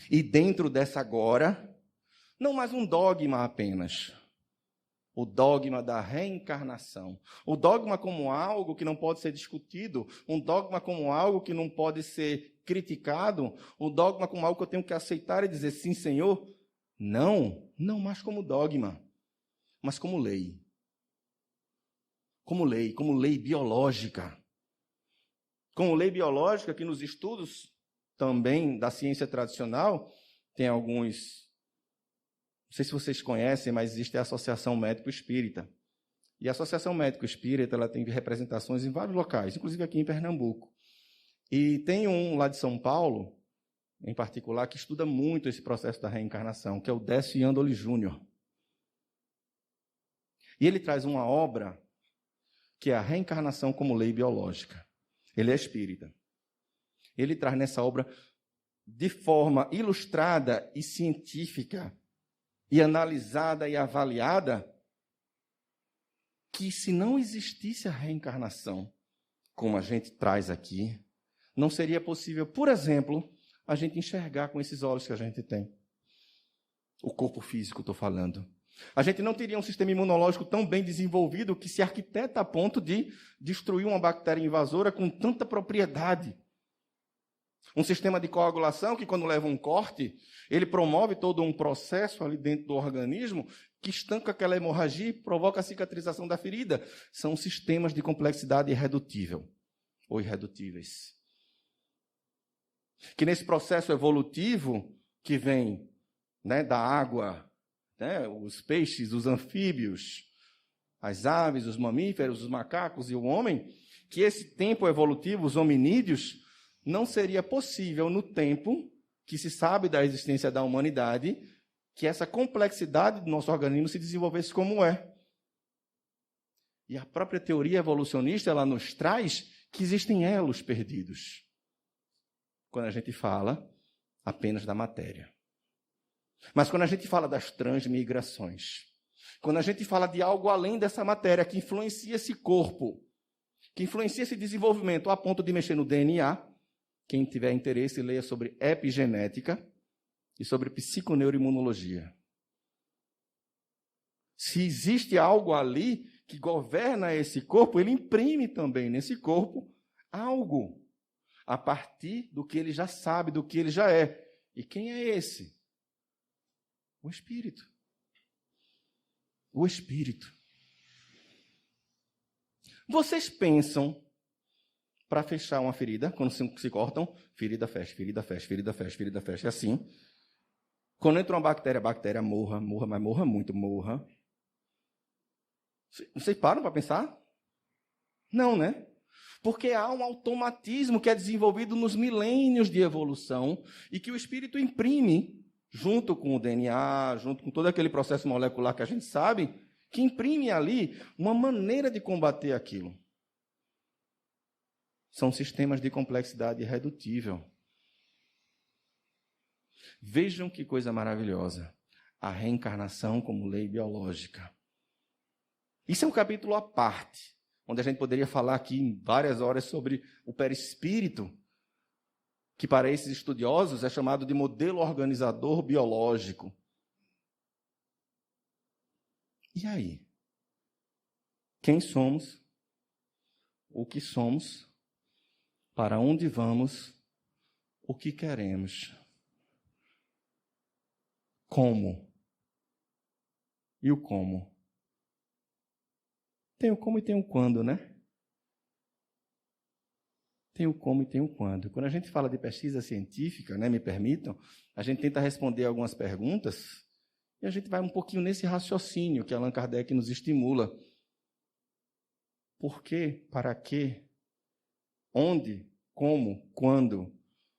E dentro dessa agora, não mais um dogma apenas. O dogma da reencarnação. O dogma como algo que não pode ser discutido. Um dogma como algo que não pode ser criticado. Um dogma como algo que eu tenho que aceitar e dizer, sim, Senhor. Não mais como dogma, mas como lei. Como lei biológica. Como lei biológica que nos estudos também da ciência tradicional, tem alguns... Não sei se vocês conhecem, mas existe a Associação Médico Espírita. E a Associação Médico Espírita ela tem representações em vários locais, inclusive aqui em Pernambuco. E tem um lá de São Paulo, em particular, que estuda muito esse processo da reencarnação, que é o Décio Iandoli Júnior. E ele traz uma obra que é a reencarnação como lei biológica. Ele é espírita. Ele traz nessa obra, de forma ilustrada e científica, e analisada e avaliada, que se não existisse a reencarnação, como a gente traz aqui, não seria possível, por exemplo, a gente enxergar com esses olhos que a gente tem. O corpo físico, estou falando. A gente não teria um sistema imunológico tão bem desenvolvido que se arquiteta a ponto de destruir uma bactéria invasora com tanta propriedade. Um sistema de coagulação que, quando leva um corte, ele promove todo um processo ali dentro do organismo que estanca aquela hemorragia e provoca a cicatrização da ferida. São sistemas de complexidade irredutível ou irredutíveis. Que nesse processo evolutivo que vem, né, da água, né, os peixes, os anfíbios, as aves, os mamíferos, os macacos e o homem, que esse tempo evolutivo, os hominídeos, não seria possível no tempo que se sabe da existência da humanidade, que essa complexidade do nosso organismo se desenvolvesse como é. E a própria teoria evolucionista, ela nos traz que existem elos perdidos, quando a gente fala apenas da matéria. Mas quando a gente fala das transmigrações, quando a gente fala de algo além dessa matéria, que influencia esse corpo, que influencia esse desenvolvimento a ponto de mexer no DNA, quem tiver interesse, leia sobre epigenética e sobre psiconeuroimunologia. Se existe algo ali que governa esse corpo, ele imprime também nesse corpo algo, a partir do que ele já sabe, do que ele já é. E quem é esse? O Espírito. O Espírito. Vocês pensam, para fechar uma ferida, quando se cortam, ferida fecha, ferida fecha, ferida fecha, ferida fecha, é assim. Quando entra uma bactéria, a bactéria morra, mas morra muito, morra. Vocês param para pensar? Não, né? Porque há um automatismo que é desenvolvido nos milênios de evolução e que o Espírito imprime, junto com o DNA, junto com todo aquele processo molecular que a gente sabe, que imprime ali uma maneira de combater aquilo. São sistemas de complexidade irredutível. Vejam que coisa maravilhosa. A reencarnação como lei biológica. Isso é um capítulo à parte, onde a gente poderia falar aqui em várias horas sobre o perispírito, que para esses estudiosos é chamado de modelo organizador biológico. E aí? Quem somos? O que somos? Para onde vamos? O que queremos? Como? E o como? Tem o como e tem o quando, né? Tem o como e tem o quando. Quando a gente fala de pesquisa científica, né, me permitam, a gente tenta responder algumas perguntas e a gente vai um pouquinho nesse raciocínio que Allan Kardec nos estimula. Por quê? Para quê? Onde? Como? Quando?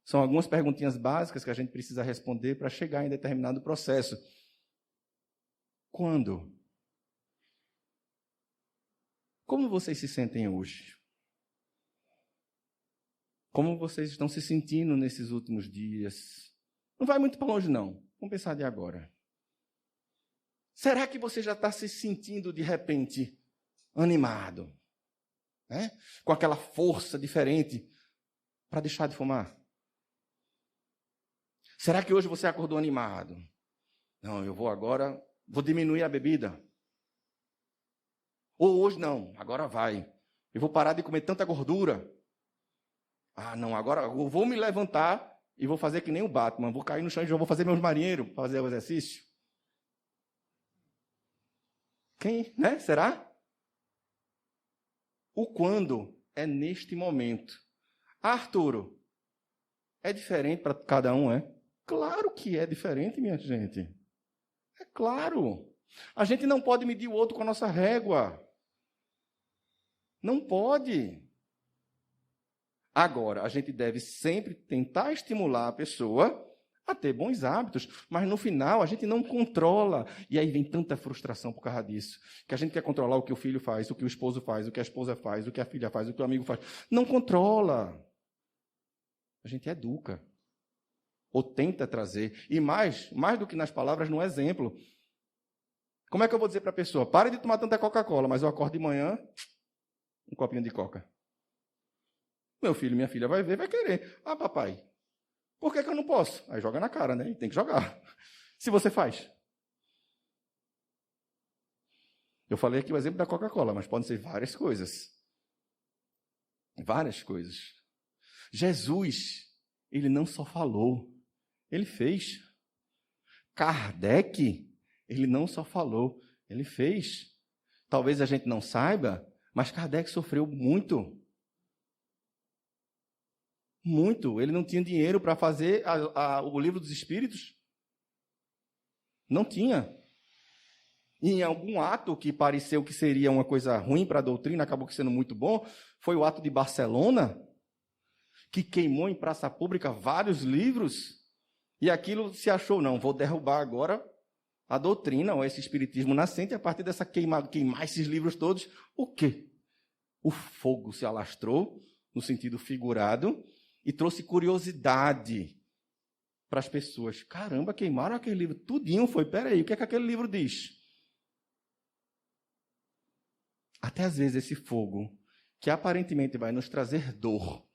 São algumas perguntinhas básicas que a gente precisa responder para chegar em determinado processo. Quando? Como vocês se sentem hoje? Como vocês estão se sentindo nesses últimos dias? Não vai muito para longe, não. Vamos pensar de agora. Será que você já está se sentindo, de repente, animado? Né? Com aquela força diferente para deixar de fumar? Será que hoje você acordou animado? Não, eu vou diminuir a bebida. Ou hoje não, agora vai. Eu vou parar de comer tanta gordura. Ah, não, agora eu vou me levantar e vou fazer que nem o Batman. Vou cair no chão e já vou fazer meus marinheiros para fazer o exercício. Quem, né? Será? O quando é neste momento. Arturo, é diferente para cada um, é? Claro que é diferente, minha gente. É claro. A gente não pode medir o outro com a nossa régua. Não pode. Agora, a gente deve sempre tentar estimular a pessoa a ter bons hábitos, mas no final a gente não controla. E aí vem tanta frustração por causa disso, que a gente quer controlar o que o filho faz, o que o esposo faz, o que a esposa faz, o que a filha faz, o que o amigo faz. Não controla. A gente educa. Ou tenta trazer. E mais do que nas palavras, no exemplo. Como é que eu vou dizer para a pessoa? Pare de tomar tanta Coca-Cola, mas eu acordo de manhã, um copinho de Coca. Meu filho, minha filha vai ver, vai querer. Ah, papai, por que eu não posso? Aí joga na cara, né? Tem que jogar. Se você faz. Eu falei aqui o exemplo da Coca-Cola, mas podem ser várias coisas. Várias coisas. Jesus, ele não só falou, ele fez. Kardec, ele não só falou, ele fez. Talvez a gente não saiba, mas Kardec sofreu muito. Muito. Ele não tinha dinheiro para fazer o Livro dos Espíritos. Não tinha. E em algum ato que pareceu que seria uma coisa ruim para a doutrina, acabou sendo muito bom, foi o ato de Barcelona, que queimou em praça pública vários livros, e aquilo se achou, não, vou derrubar agora a doutrina, ou esse espiritismo nascente, e a partir dessa queimar esses livros todos, o quê? O fogo se alastrou, no sentido figurado, e trouxe curiosidade para as pessoas. Caramba, queimaram aquele livro, tudinho foi, peraí, o que é que aquele livro diz? Até às vezes esse fogo, que aparentemente vai nos trazer dor,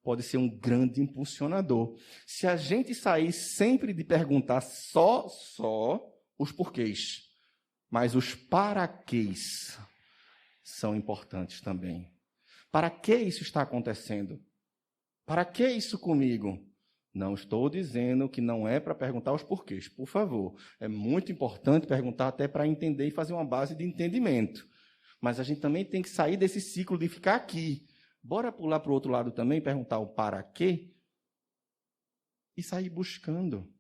pode ser um grande impulsionador. Se a gente sair sempre de perguntar só os porquês, mas os paraquês são importantes também. Para que isso está acontecendo? Para que isso comigo? Não estou dizendo que não é para perguntar os porquês, por favor. É muito importante perguntar até para entender e fazer uma base de entendimento. Mas a gente também tem que sair desse ciclo de ficar aqui. Bora pular para o outro lado também, perguntar o para quê e sair buscando.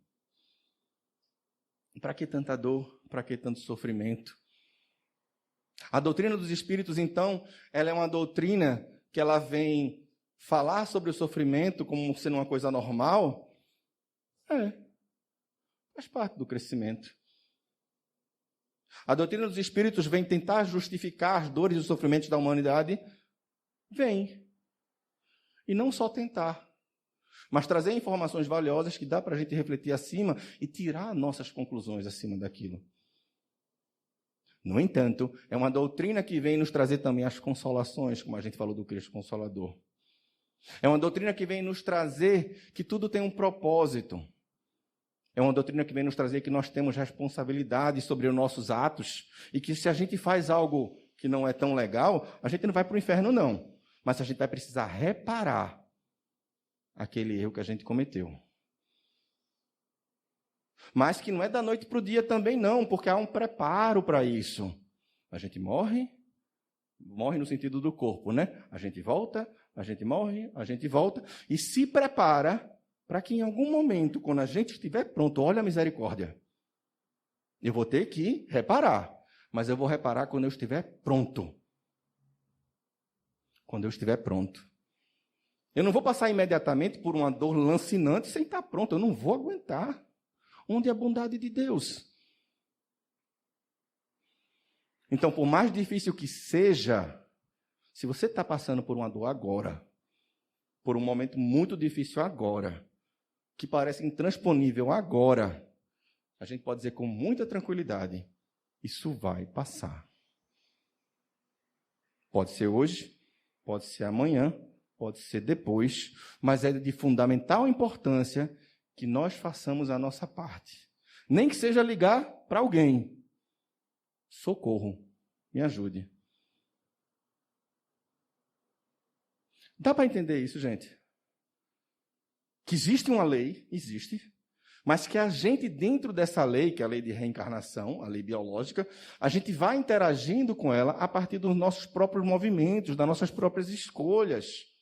Para que tanta dor? Para que tanto sofrimento? A doutrina dos espíritos, então, ela é uma doutrina que ela vem falar sobre o sofrimento como sendo uma coisa normal. Faz parte do crescimento. A doutrina dos espíritos vem tentar justificar as dores e os sofrimentos da humanidade? Vem. E não só tentar, mas trazer informações valiosas que dá para a gente refletir acima e tirar nossas conclusões acima daquilo. No entanto, é uma doutrina que vem nos trazer também as consolações, como a gente falou do Cristo Consolador. É uma doutrina que vem nos trazer que tudo tem um propósito. É uma doutrina que vem nos trazer que nós temos responsabilidade sobre os nossos atos e que se a gente faz algo que não é tão legal, a gente não vai para o inferno, não. Mas a gente vai precisar reparar aquele erro que a gente cometeu. Mas que não é da noite para o dia também, não, porque há um preparo para isso. A gente morre no sentido do corpo, né? A gente volta, a gente morre, a gente volta e se prepara para que em algum momento, quando a gente estiver pronto, olha a misericórdia. Eu vou ter que reparar, mas eu vou reparar quando eu estiver pronto. Quando eu estiver pronto. Eu não vou passar imediatamente por uma dor lancinante sem estar pronto, eu não vou aguentar. Onde é a bondade de Deus? Então, por mais difícil que seja, se você está passando por uma dor agora, por um momento muito difícil agora, que parece intransponível agora, a gente pode dizer com muita tranquilidade, isso vai passar. Pode ser hoje, pode ser amanhã, pode ser depois, mas é de fundamental importância que nós façamos a nossa parte. Nem que seja ligar para alguém. Socorro, me ajude. Dá para entender isso, gente? Que existe uma lei, existe, mas que a gente, dentro dessa lei, que é a lei de reencarnação, a lei biológica, a gente vai interagindo com ela a partir dos nossos próprios movimentos, das nossas próprias escolhas.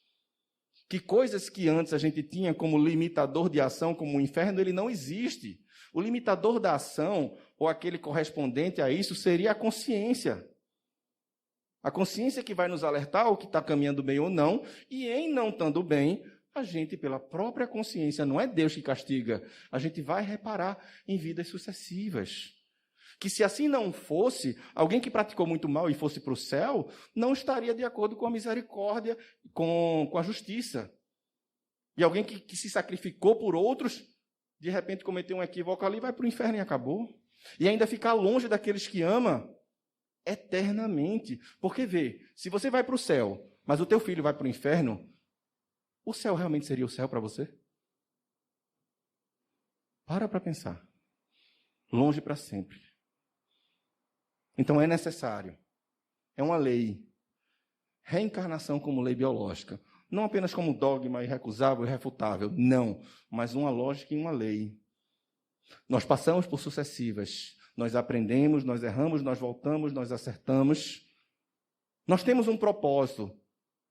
Que coisas que antes a gente tinha como limitador de ação, como o inferno, ele não existe. O limitador da ação, ou aquele correspondente a isso, seria a consciência. A consciência que vai nos alertar o que está caminhando bem ou não, e em não estando bem, a gente, pela própria consciência, não é Deus que castiga, a gente vai reparar em vidas sucessivas. Que se assim não fosse, alguém que praticou muito mal e fosse para o céu, não estaria de acordo com a misericórdia, com a justiça. E alguém que se sacrificou por outros, de repente cometeu um equívoco ali, vai para o inferno e acabou. E ainda ficar longe daqueles que ama eternamente. Porque vê, se você vai para o céu, mas o teu filho vai para o inferno, o céu realmente seria o céu para você? Para pensar. Longe para sempre. Então é necessário. É uma lei. Reencarnação como lei biológica. não apenas como dogma irrecusável, irrefutável, não, mas uma lógica e uma lei. Nós passamos por sucessivas, nós aprendemos, nós erramos, nós voltamos, nós acertamos. Nós temos um propósito,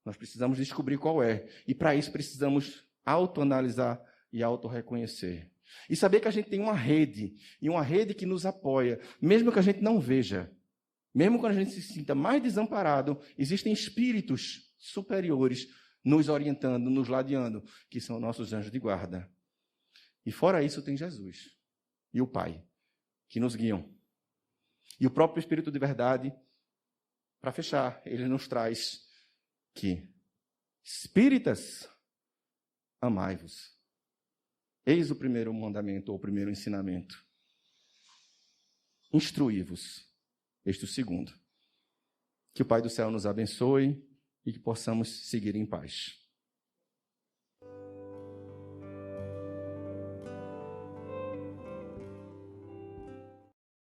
nós precisamos descobrir qual é. E para isso precisamos autoanalisar e autorreconhecer. E saber que a gente tem uma rede, e uma rede que nos apoia, mesmo que a gente não veja. Mesmo quando a gente se sinta mais desamparado, existem espíritos superiores nos orientando, nos ladeando, que são nossos anjos de guarda. E fora isso tem Jesus e o Pai, que nos guiam. E o próprio Espírito de verdade, para fechar, ele nos traz que espíritas, amai-vos. Eis o primeiro mandamento, ou o primeiro ensinamento. Instruí-vos. Este é o segundo. Que o Pai do céu nos abençoe e que possamos seguir em paz.